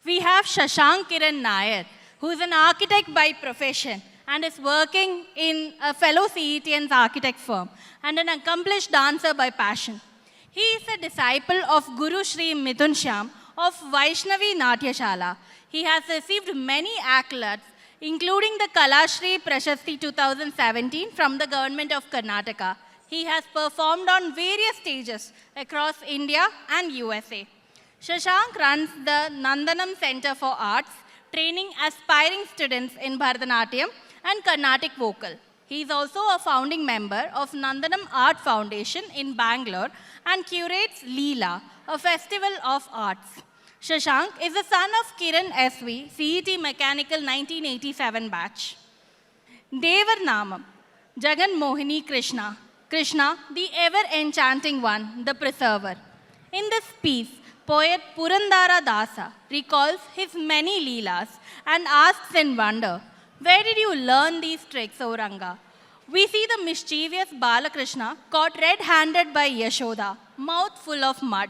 We have Shashank Kiran Nair, who is an architect by profession and is working in a fellow CETN's architect firm and an accomplished dancer by passion. He is a disciple of Guru Shri Mithun Shyam of Vaishnavi Natyashala. He has received many accolades, including the Kalashri Prashasti 2017 from the Government of Karnataka. He has performed on various stages across India and USA. Shashank runs the Nandanam Center for Arts, training aspiring students in Bharatanatyam and Carnatic vocal. He is also a founding member of Nandanam Art Foundation in Bangalore and curates Leela, a festival of arts. Shashank is the son of Kiran SV, CET Mechanical 1987 batch. Devar Namam, Jagan Mohini Krishna. Krishna, the ever-enchanting one, the preserver. In this piece, poet Purandara Dasa recalls his many leelas and asks in wonder, where did you learn these tricks, O Ranga? We see the mischievous Balakrishna caught red-handed by Yashoda, mouth full of mud.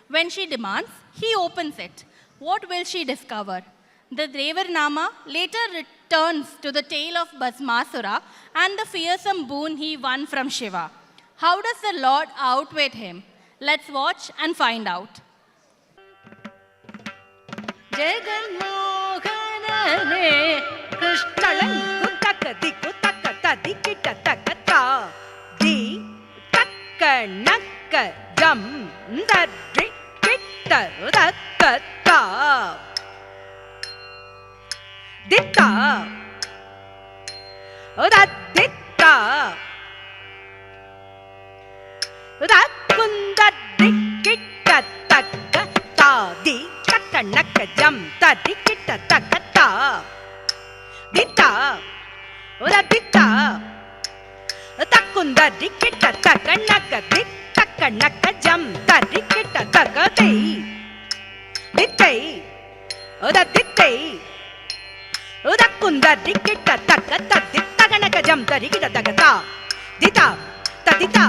When she demands, he opens it. What will she discover? The Devarnama later returns to the tale of Bhasmasura and the fearsome boon he won from Shiva. How does the Lord outwit him? Let's watch and find out. Jaganmohanane Krishnalan kutakadi kutakata dikita takata di takkanakka jam dadri kitta takata ditta udaditta udakundadri kitta takata di takkanakka jam dadri kitta takata ditta udaditta takundadri kitta takkanakka takkanakka jam dadri kitta takati dittai udadittai udakundadri kitta takata dittaganaka jam dadri kitta takata ditta tadita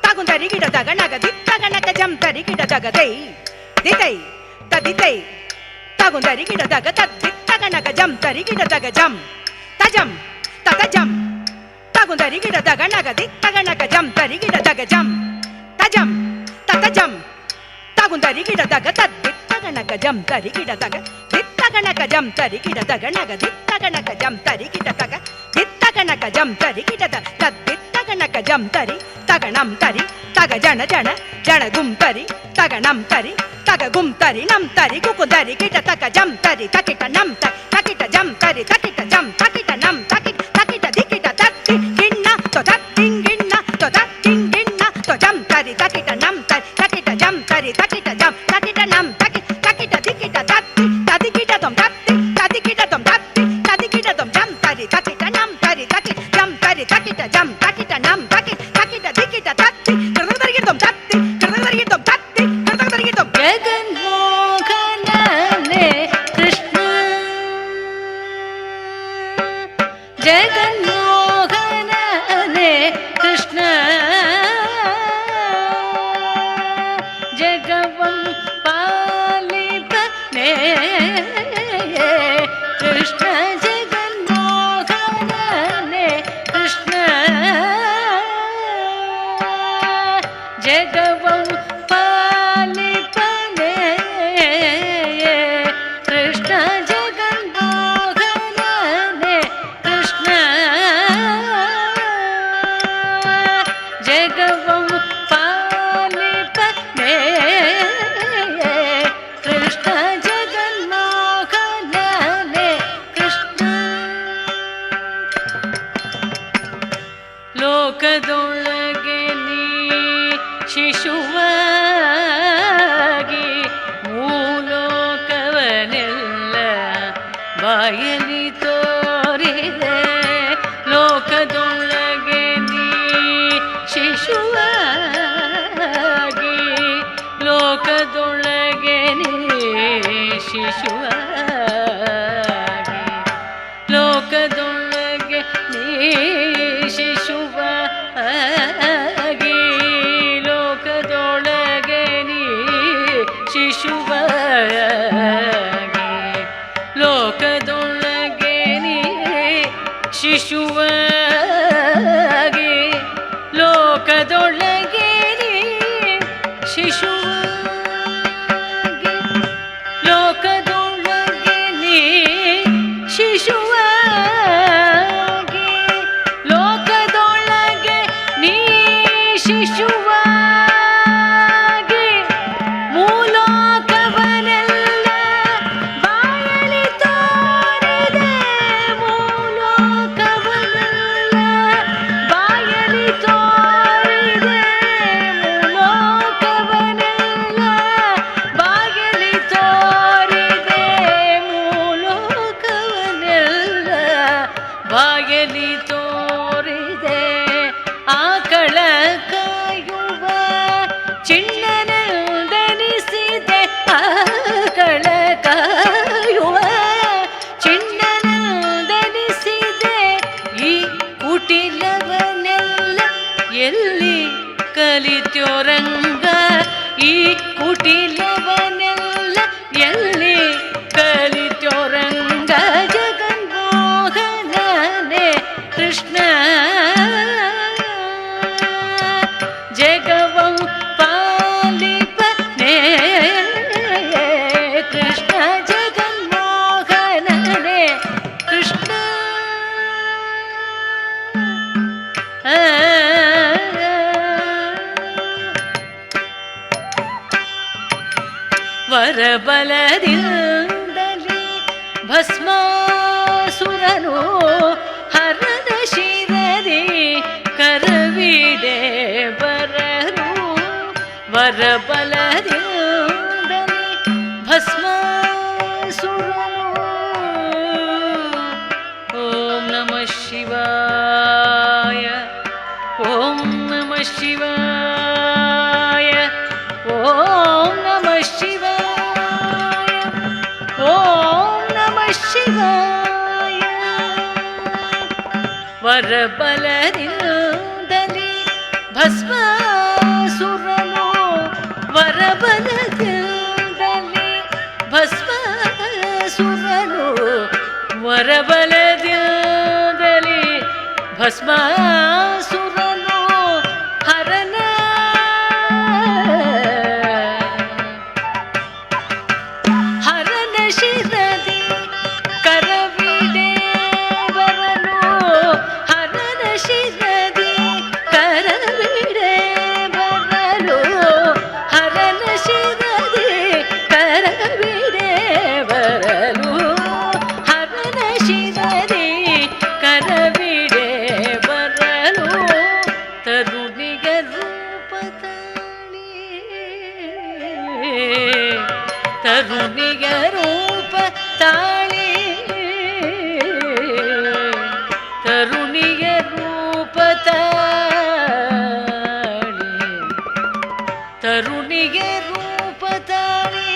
takundadri kitta taganaka dittaganaka jam dadri kitta takati dittai taditai takundadri kitta takata dittaganaka jam dadri kitta takajam tajam tatajam takundadri kitta taganaka dittaganaka jam dadri kitta takajam tajam tatajam takundadri kitta takata dittaganaka jam dadri kitta taka dittaganaka jam dadri kitta taganaka dittaganaka jam dadri kitta taka dittaganaka jam dadri kitta taka dittaganaka jam dadri taganam tari taga jana jana jana gum tari taganam tari taga gum tari nam tari kukundari kitta taka jam tari takita nam tari takita jam tari takita jam takita nam takita takita dikita tatti ginna to tatting ginna to tatting ginna to jam tari takita nam tari takita jam tari takita jam takita nam takita takita dikita tatti tadikita tom tatti tadikita tom tatti tadikita tom jam tari takita nam tari takita jam tari takita jam takita nam takita takita dikita tatti kadagdari tom tatti kadagdari tom tatti kadagdari tom Jaganmohanane Krishna Jaganmohanane Krishna Jagavam palipane Krishna Jaganmohanane Krishna Jagavam palipane Krishna Jaganmohanane Krishna Jagavam palipane Krishna Jaganmohanane Krishna ಲೋಕದೊಳಗೆ ನೀ ಶಿಶುವಾಗಿ ಮೂಲೋಕವನೆಲ್ಲ ಬಾಯಲಿ ತೋರಿದೆ ಲೋಕದೊಳಗೆ ನೀ ಶಿಶುವಾಗಿ ಲೋಕದೊಳಗೆ ನೀ ಶಿಶುವಾಗಿ ಲೋಕದೊಳಗೆ ನೀ ಶಿಶುವಾಗಿ ಲೋಕದೊಳಗೆ ನೀ ಶಿಶುವಾಗಿ ವರಬಲದಿಂದಲೇ ಭಸ್ಮಾಸುರನು ಹರನ ಶಿರದಿ ಕರವಿಡೆ ಬರನು ವರಬಲದಿಂದಲೇ ಭಸ್ಮಾಸುರನು. ಓಂ ನಮಃ ಶಿವಾಯ ಓಂ ನಮಃ ಶಿವಾಯ ಓಂ ನಮಃ ಶಿವಾಯ ಓಂ ನಮಃ ಶಿವಾಯ. ವರಬಲದಿಂದಲೇ ಭಸ್ಮಾಸುರನು ವರಬಲದಿಂದಲೇ ಭಸ್ಮಾಸುರನು ವರಬಲದಿಂದಲೇ ಭಸ್ಮಾಸುರನು ಹರನ ಹರನ ಶಿರದಿ ಕರವಿಡೆ ಬರನು ಹರನ ಶಿರದಿ ಕರವಿಡೆ ಬರನು ಹರನ ಶಿರದಿ ಕರವಿಡೆ ಬರನು ಹರನ ಶಿರದಿ ಕರವಿಡೆ ಬರನು ತರುಣಿಗ ರೂಪ ತಾಳಿ ತರುಣಿಗ ರೂಪ ತಾಳಿ ತರುಣಿಗ ರೂಪ ತಾಳಿ ತರುಣಿಗ ರೂಪ ತಾಳಿ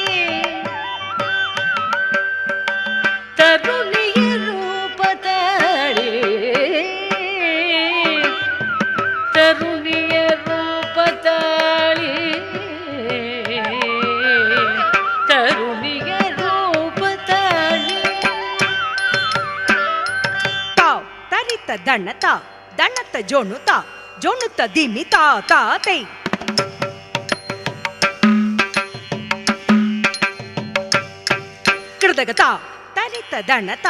ತರುಣಿಗ ರೂಪ ತಾಳಿ ತರುಣಿಯ ರೂಪ ತಾಳಿ ತರುಣಿಯ ರೂಪ ತಾಳಿ. ತಾವ್ ತರಿತ ದಣ್ಣತ ದಣ್ಣತ ಜೋಣುತ ಜೋಣುತ ದಿಮಿ ತಾ ತಾ ತೈ ಕೃದಗತ ತರಿತ ದಣ್ಣತ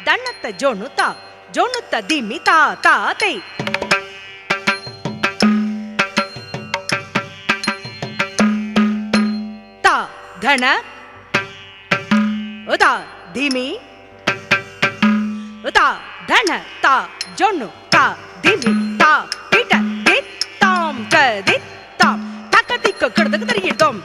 ದಣ್ಣತ ಜೋಣುತ ಜೋಣುತ ದಿಮಿ ತಾ ತಾ ತೈ ತಾ ಧಣ ಉದ ಧಿಮಿ ಉದ ಧಣ ತಾ ಜೊಣ್ಣು ತಾ ಧಿಮಿ ತಾ ಪಿಟ ದಿತ್ ತಾಂ ತ ದಿತ್ ತಾಂ ತಕ ತಿಕ್ಕ ಕಡದಕ ತರಿಗಿಡ್ತೋಂ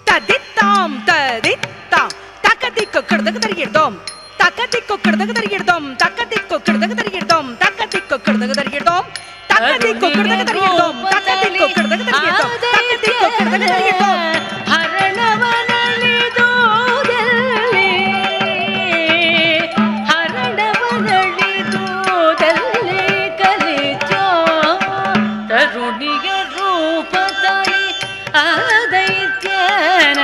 ತ ದಿತ್ ತಾಂ ತ ದಿತ್ ತಾಂ ತಕ ತಿಕ್ಕ ಕಡದಕ ತರಿಗಿಡ್ತೋಂ ತಕ ತಿಕ್ಕ ಕಡದಕ ತರಿಗಿಡ್ತೋಂ ತಕ ತಿಕ್ಕ ಕಡದಕ ತರಿಗಿಡ್ತೋಂ ತಕ ತಿಕ್ಕ ಕಡದಕ ತರಿಗಿಡ್ತೋಂ ತಕ ತಿಕ್ಕ ಕಡದಕ ತರಿಗಿಡ್ತೋಂ ತಕ ತಿಕ್ಕ ಕಡದಕ ತರಿಗಿಡ್ತೋಂ ತಕ ತಿಕ್ಕ ಕಡದಕ ತರಿಗಿಡ್ತೋಂ ಹರಣವನಳಿದೋದಲ್ಲಿ ಹರಣವನಳಿದೋದಲ್ಲಿ ಕಲಿತೋ ತರುಣಿಗ ರೂಪ ತಾಳಿ ಆದೈತ್ಯನ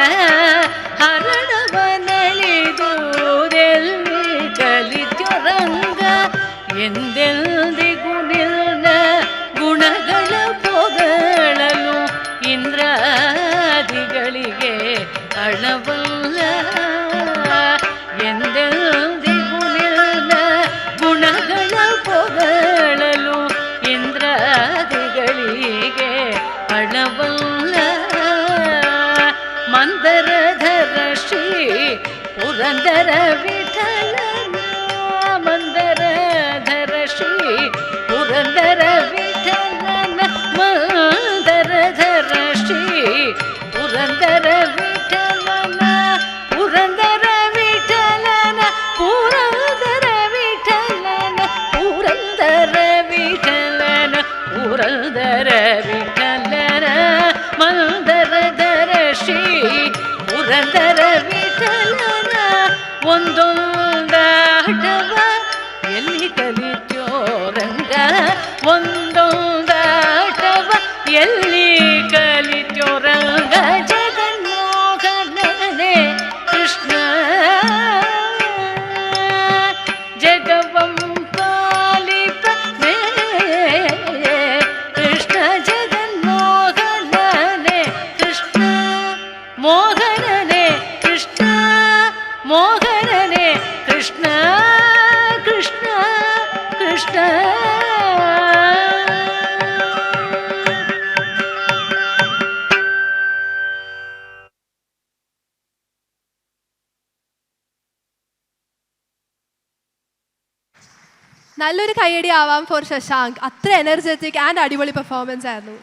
ಹರಣವನಳಿದೋದಲ್ಲಿ ಕಲಿತೋ ರಂಗ ಎಂದೆಂದಿಗೂ ನಿನ್ನ ಗುಣಗಳ ಪೊಗಳಲು ಇಂದ್ರಾದಿಗಳಿಗೆ ಅಳವಲ್ಲ ಎಂದೆಂದಿಗೂ ನಿನ್ನ ಗುಣಗಳ ಪೊಗಳಲು ಇಂದ್ರಾದಿಗಳಿಗೆ ಅಳವಲ್ಲ ಮಂದರಧರ ಶ್ರೀ ಪುರಂದರ ವಿಠಲನ ಮಂದರಧರ ಶ್ರೀ ಪುರಂದರ ವಿಠಲನ ಮಂದರಧರ ಶ್ರೀ ಪುರಂದರ ವಿಠಲನ ಪುರಂದರ ವಿಠಲನ ಪುರಂದರ ವಿಠಲನ ಪುರಂದರ ವಿಠಲನ ಪುರಂದರ ವಿಠಲನ ಮಂದರಧರ ಶ್ರೀ ಪುರಂದರ ವಿಠಲನ ಒಂದೊಂದಾಟವ ಎಲ್ಲಿ ಕಲಿತ್ಯೋ ರಂಗ ಒಂದೊಂದಾಟವ ಎಲ್ಲಿ ಕಲಿತ್ಯೋ ರಂಗ ಜಗನ್ನಾಥ നല്ലൊരു കയ്യടി ആവാം ഫോർ ശശാങ്ക്. അത്ര എനർജറ്റിക് ആൻഡ് അടിപൊളി പെർഫോമൻസ് ആയിരുന്നു.